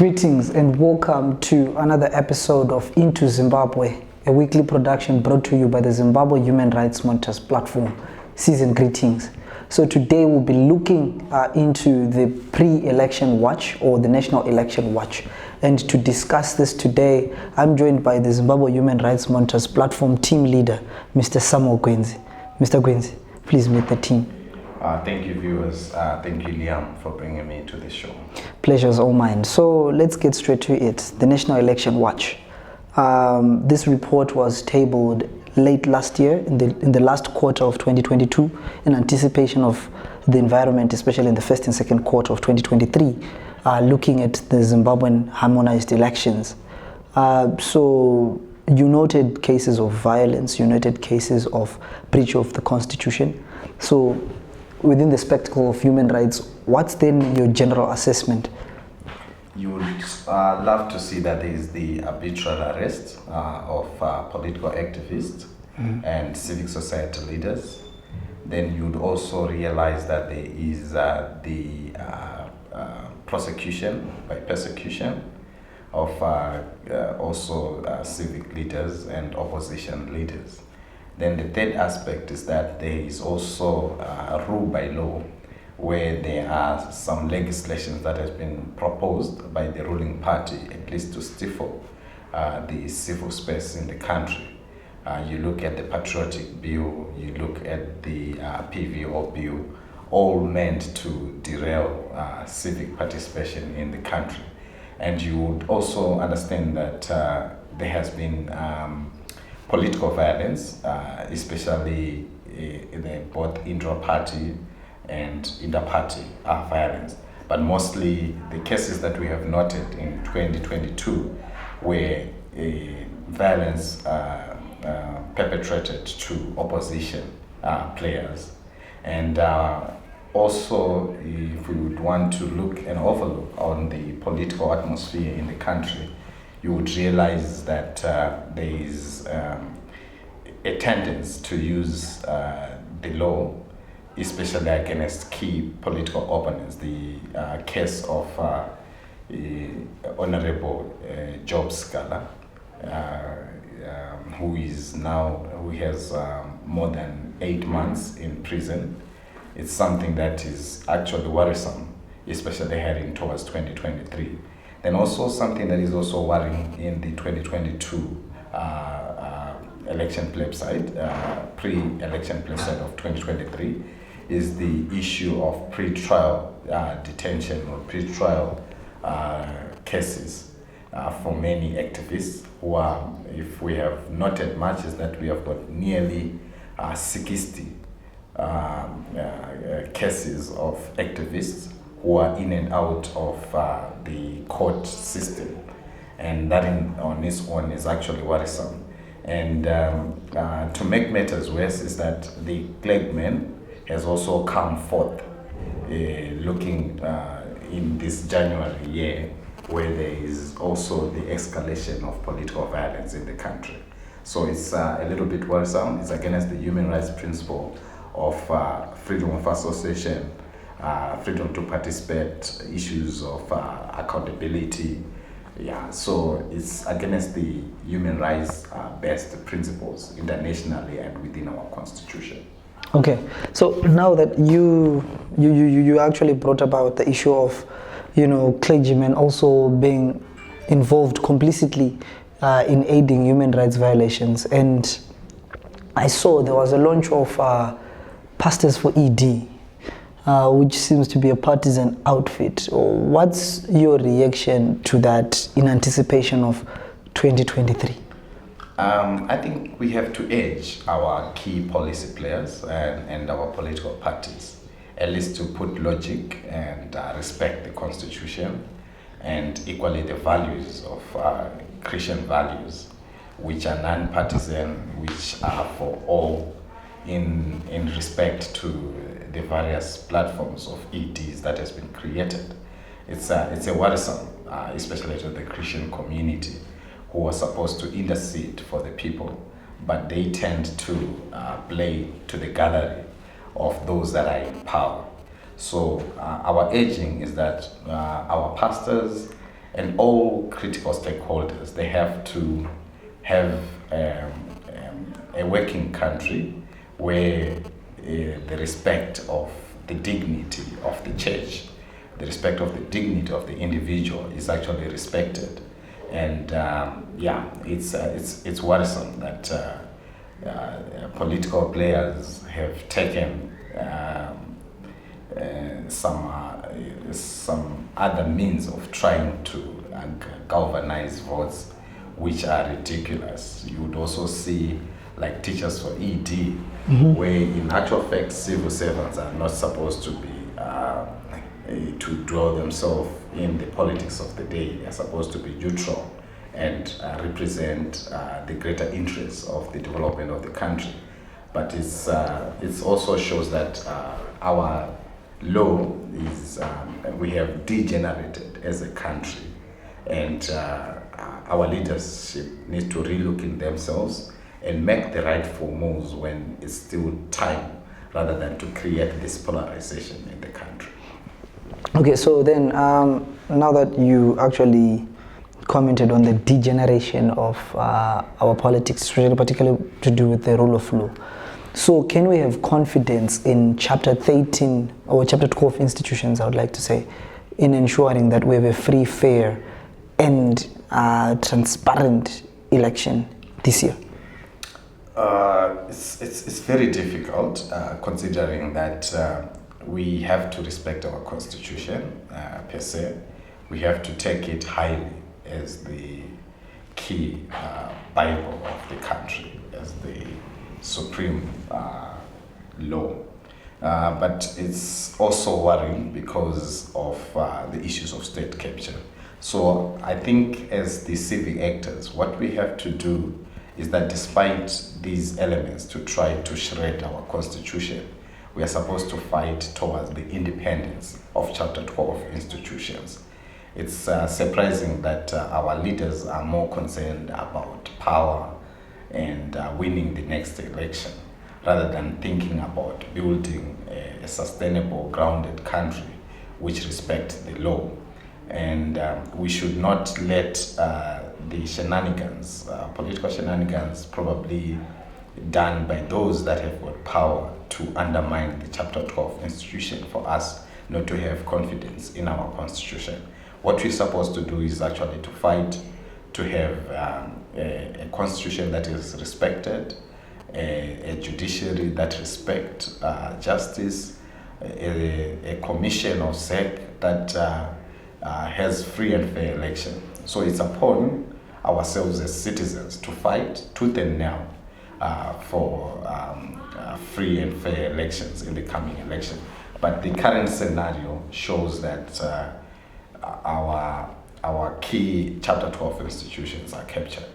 Greetings and welcome to another episode of Into Zimbabwe, a weekly production brought to you by the Zimbabwe Human Rights Monitors platform. Season greetings. So today we'll be looking into the pre-election watch or the national election watch. And to discuss this today, I'm joined by the Zimbabwe Human Rights Monitors platform team leader, Mr. Samuel Gwenzi. Mr. Gwenzi, please meet the team. Thank you, viewers. Thank you, Liam, for bringing me to this show. Pleasure's all mine. So let's get straight to it. The National Election Watch. This report was tabled late last year, in the last quarter of 2022, in anticipation of the environment, especially in the first and second quarter of 2023, looking at the Zimbabwean harmonized elections. So you noted cases of violence, you noted cases of breach of the constitution. So within the spectacle of human rights, what's then your general assessment? You would love to see that there is the arbitrary arrest of political activists and civic society leaders. Then you'd also realize that there is the prosecution by persecution of also civic leaders and opposition leaders. Then the third aspect is that there is also a rule by law where there are some legislations that has been proposed by the ruling party, at least to stifle the civil space in the country. You look at the Patriotic Bill, you look at the PVO Bill, all meant to derail civic participation in the country. And you would also understand that there has been political violence, especially in both intra-party and inter-party violence. But mostly the cases that we have noted in 2022 were violence perpetrated to opposition players. And also, if we would want to look and overlook on the political atmosphere in the country, you would realize that there is a tendency to use the law, especially against key political opponents. The case of Honorable Job Scala, who has more than 8 months in prison. It's something that is actually worrisome, especially heading towards 2023. And also something that is also worrying in the 2022 election plebiscite, pre-election plebiscite of 2023, is the issue of pre-trial detention or pre-trial cases for many activists who are, if we have noted much, is that we have got nearly 60 cases of activists who are in and out of the court system, and that on its own is actually worrisome. And to make matters worse is that the Clegman has also come forth looking in this January year, where there is also the escalation of political violence in the country. So it's a little bit worrisome. It's against the human rights principle of freedom of association, freedom to participate, issues of accountability. Yeah, so it's against the human rights based principles internationally and within our constitution. Okay, so now that you actually brought about the issue of, clergymen also being involved complicitly in aiding human rights violations, and I saw there was a launch of Pastors for ED, which seems to be a partisan outfit. What's your reaction to that in anticipation of 2023? I think we have to urge our key policy players and our political parties, at least to put logic and respect the Constitution, and equally the values of Christian values, which are non-partisan, which are for all, in respect to the various platforms of EDs that has been created. It's a worrisome, especially to the Christian community, who are supposed to intercede for the people, but they tend to play to the gallery of those that are in power. So our urging is that our pastors and all critical stakeholders, they have to have a working country where the respect of the dignity of the church, the respect of the dignity of the individual is actually respected. And yeah, it's worrisome that political players have taken some other means of trying to galvanize votes, which are ridiculous. You would also see like teachers for ED, where in actual fact civil servants are not supposed to be to dwell themselves in the politics of the day. They are supposed to be neutral and represent the greater interests of the development of the country. But it also shows that our law is, we have degenerated as a country, and our leadership needs to relook in themselves and make the rightful moves when it's still time, rather than to create this polarization in the country. Okay, so then now that you actually commented on the degeneration of our politics, particularly to do with the rule of law, so can we have confidence in Chapter 13 or Chapter 12 institutions, I would like to say, in ensuring that we have a free, fair and transparent election this year? It's very difficult, considering that we have to respect our constitution per se. We have to take it highly as the key Bible of the country, as the supreme law. But it's also worrying because of the issues of state capture. So I think as the civic actors, what we have to do is that despite these elements to try to shred our constitution, we are supposed to fight towards the independence of Chapter 12 institutions. It's surprising that our leaders are more concerned about power and winning the next election, rather than thinking about building a sustainable, grounded country which respects the law. And we should not let the shenanigans, political shenanigans probably done by those that have got power, to undermine the Chapter 12 institution for us not to have confidence in our constitution. What we're supposed to do is actually to fight to have a constitution that is respected, a judiciary that respects justice, a commission of SEC that has free and fair election. So it's upon ourselves as citizens to fight tooth and nail for free and fair elections in the coming election. But the current scenario shows that our key Chapter 12 institutions are captured.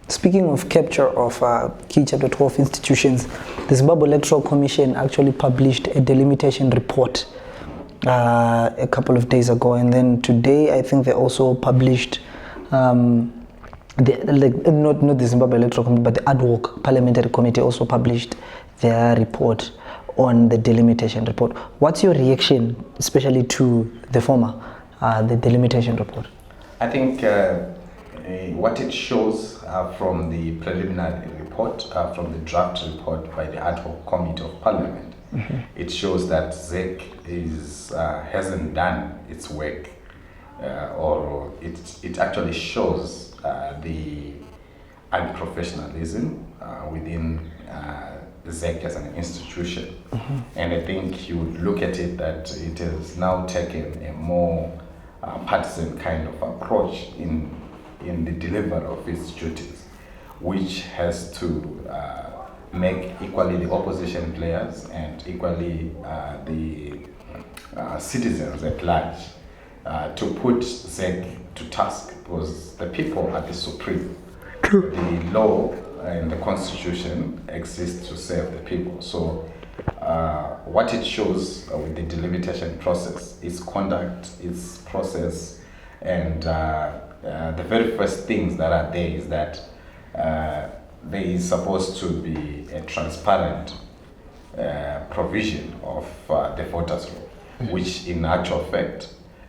Speaking of capture of key Chapter 12 institutions, the Zimbabwe Electoral Commission actually published a delimitation report a couple of days ago, and then today I think they also published not the Zimbabwe Electoral Committee, but the Ad hoc Parliamentary Committee also published their report on the delimitation report. What's your reaction, especially to the former, the delimitation report? I think what it shows from the preliminary report, from the draft report by the Ad hoc Committee of Parliament, it shows that ZEC hasn't done its work, or it actually shows the unprofessionalism within ZEC as an institution. And I think you would look at it that it has now taken a more partisan kind of approach in the delivery of its duties, which has to make equally the opposition players and equally the citizens at large to put ZEC to task, because the people are the supreme. The law and the constitution exists to serve the people. So what it shows with the delimitation process, its conduct, its process, and the very first things that are there is that there is supposed to be a transparent provision of the voters' roll, which in actual fact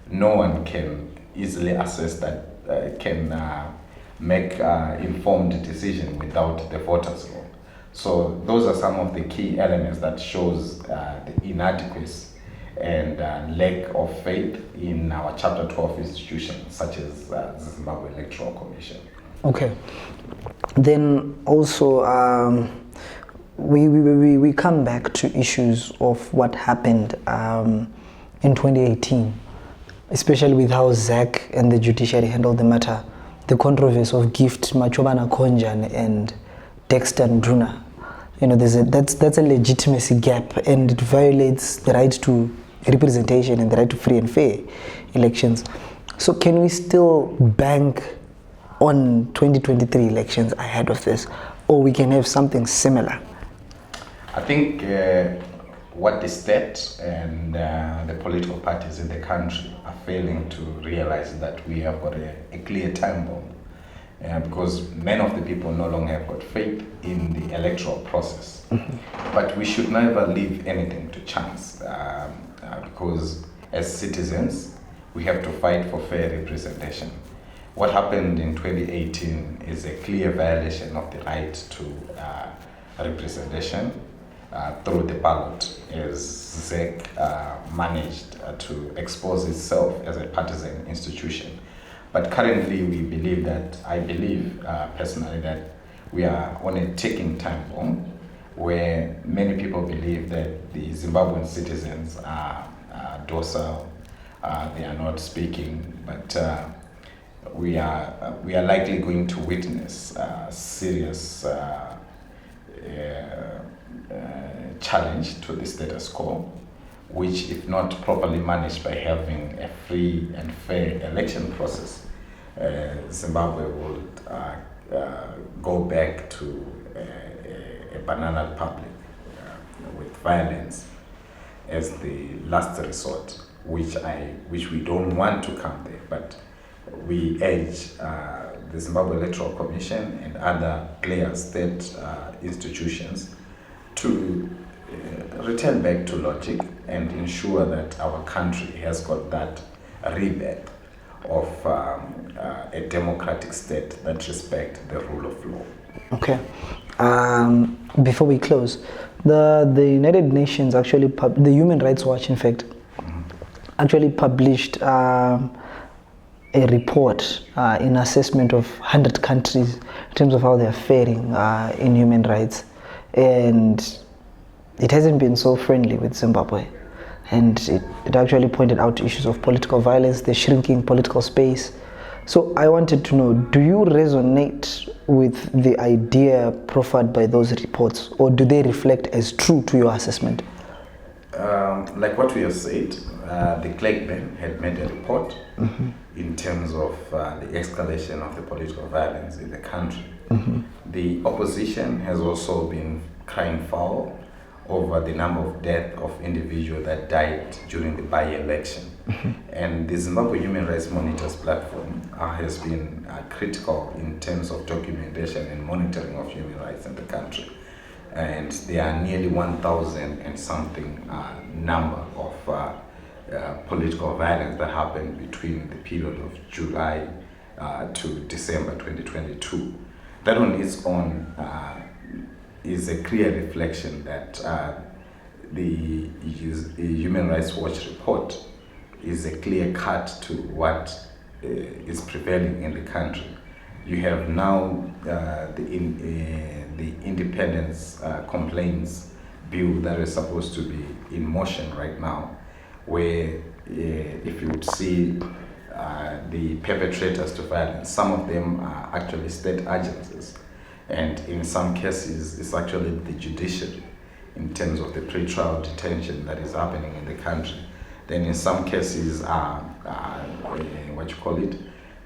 no one can easily assess that can make informed decision without the voters' roll. So those are some of the key elements that shows the inadequacy and lack of faith in our Chapter 12 institutions, such as the Zimbabwe Electoral Commission. Okay. Then also, we come back to issues of what happened in 2018, especially with how ZAC and the judiciary handled the matter, the controversy of Gift Machobana Konjan and Dexter Ndruna. You know, that's a legitimacy gap, and it violates the right to representation and the right to free and fair elections. So can we still bank on 2023 elections ahead of this, or we can have something similar? I think what the state and the political parties in the country are failing to realize that we have got a clear time bomb. Because many of the people no longer have got faith in the electoral process. Mm-hmm. But we should never leave anything to chance, because as citizens, we have to fight for fair representation. What happened in 2018 is a clear violation of the right to representation through the ballot, as ZEC managed to expose itself as a partisan institution. But currently, I believe personally that we are on a ticking time bomb, where many people believe that the Zimbabwean citizens are docile, they are not speaking, but we are likely going to witness serious challenge to the status quo, which, if not properly managed by having a free and fair election process, Zimbabwe would go back to a banana republic with violence as the last resort, which we don't want to come there. But we urge the Zimbabwe Electoral Commission and other players, state institutions, to return back to logic and ensure that our country has got that rebirth of a democratic state that respects the rule of law. Okay. Before we close, the United Nations actually, the Human Rights Watch, in fact, actually published a report in assessment of 100 countries in terms of how they're faring in human rights. And it hasn't been so friendly with Zimbabwe. And it actually pointed out issues of political violence, the shrinking political space. So I wanted to know, do you resonate with the idea proffered by those reports, or do they reflect as true to your assessment? Like what we have said, the Clegg had made a report in terms of the escalation of the political violence in the country. The opposition has also been crying foul over the number of deaths of individuals that died during the by-election. And the Zimbabwe Human Rights Monitors platform has been critical in terms of documentation and monitoring of human rights in the country. And there are nearly 1,000 and something number of political violence that happened between the period of July to December 2022. That on its own is a clear reflection that the Human Rights Watch report is a clear cut to what is prevailing in the country. You have now the independence complaints bill that is supposed to be in motion right now, where if you would see the perpetrators to violence, some of them are actually state agencies. And in some cases, it's actually the judiciary in terms of the pre-trial detention that is happening in the country. Then in some cases,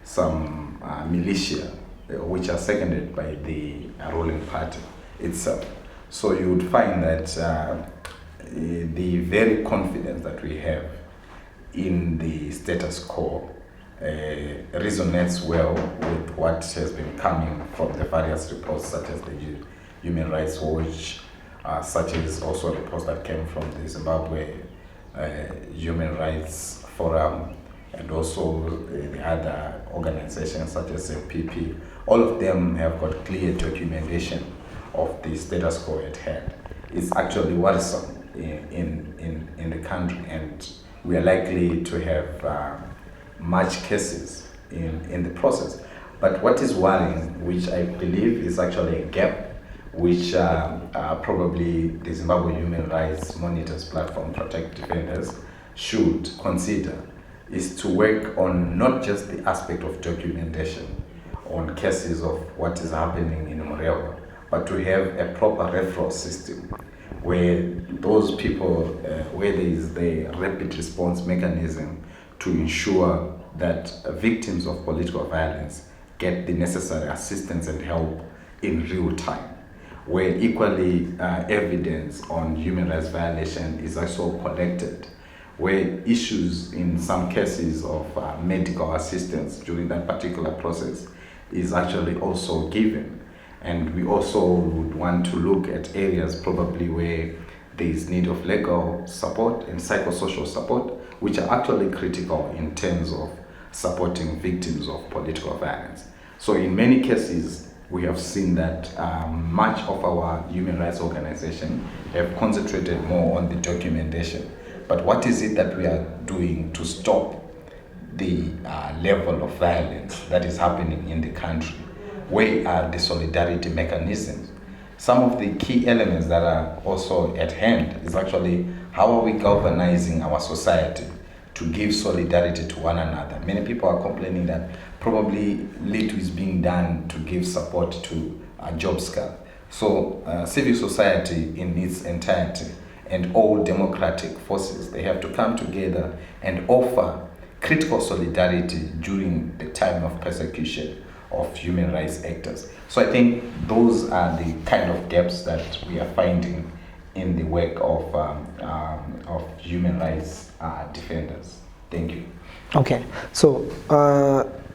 some militia, which are seconded by the ruling party itself. So you would find that the very confidence that we have in the status quo resonates well with what has been coming from the various reports, such as the Human Rights Watch, such as also reports that came from the Zimbabwe Human Rights Forum, and also the other organizations such as MPP, all of them have got clear documentation of the status quo at hand. It's actually worrisome in the country, and we are likely to have much cases in the process. But what is worrying, which I believe is actually a gap, which probably the Zimbabwe Human Rights Monitors Platform Protect Defenders should consider, is to work on not just the aspect of documentation on cases of what is happening in Morewa, but to have a proper referral system where those people, where there is the rapid response mechanism to ensure that victims of political violence get the necessary assistance and help in real time, where equally evidence on human rights violation is also collected, where issues in some cases of medical assistance during that particular process is actually also given. And we also would want to look at areas probably where there is need of legal support and psychosocial support, which are actually critical in terms of supporting victims of political violence. So in many cases, we have seen that much of our human rights organizations have concentrated more on the documentation. But what is it that we are doing to stop the level of violence that is happening in the country? Where are the solidarity mechanisms? Some of the key elements that are also at hand is actually how are we galvanizing our society to give solidarity to one another. Many people are complaining that probably little is being done to give support to job scale. So civil society in its entirety and all democratic forces, they have to come together and offer critical solidarity during the time of persecution of human rights actors. So I think those are the kind of gaps that we are finding in the work of human rights defenders. Thank you. Okay, so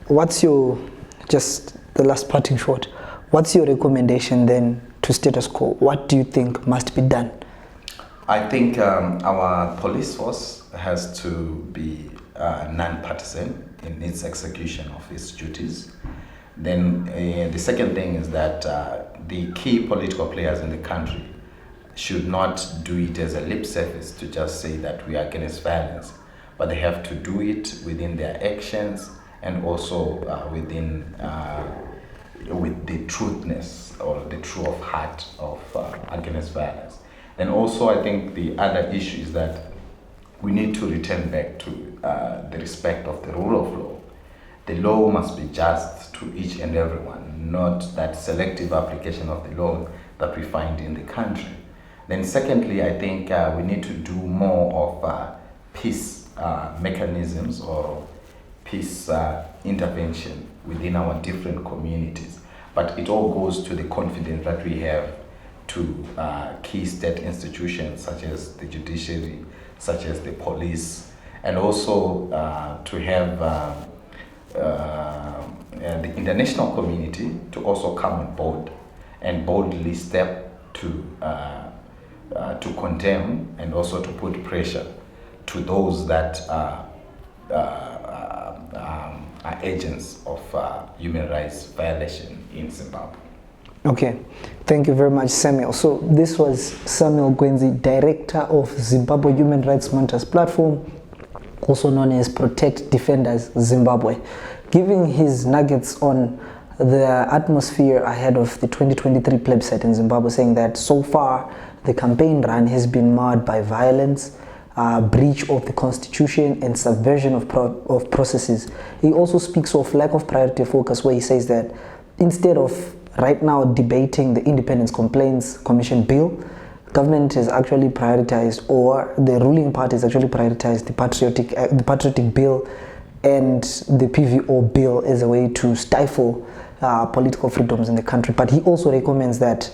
what's your, just the last parting shot, what's your recommendation then to status quo? What do you think must be done? I think our police force has to be non-partisan in its execution of its duties. Then the second thing is that the key political players in the country should not do it as a lip service to just say that we are against violence, but they have to do it within their actions and also with the truthness or the true of heart of against violence. Then also I think the other issue is that we need to return back to the respect of the rule of law. The law must be just to each and everyone, not that selective application of the law that we find in the country. Then secondly, I think we need to do more of peace mechanisms or peace intervention within our different communities. But it all goes to the confidence that we have to key state institutions such as the judiciary, such as the police, and also to have the international community to also come on board and boldly step to condemn and also to put pressure to those that are agents of human rights violation in Zimbabwe. Okay, thank you very much, Samuel. So this was Samuel Gwenzi, Director of Zimbabwe Human Rights Monitors Platform, also known as Protect Defenders Zimbabwe, giving his nuggets on the atmosphere ahead of the 2023 plebiscite in Zimbabwe, saying that so far the campaign run has been marred by violence, breach of the constitution and subversion of processes. He also speaks of lack of priority focus, where he says that instead of right now debating the Independence Complaints Commission bill, government has actually prioritized, or the ruling party has actually prioritized the patriotic bill and the PVO bill as a way to stifle political freedoms in the country. But he also recommends that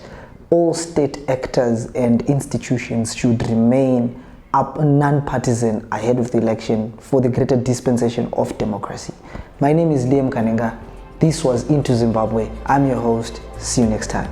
all state actors and institutions should remain non-partisan ahead of the election for the greater dispensation of democracy. My name is Kanhenga. This was Into Zimbabwe. I'm your host. See you next time.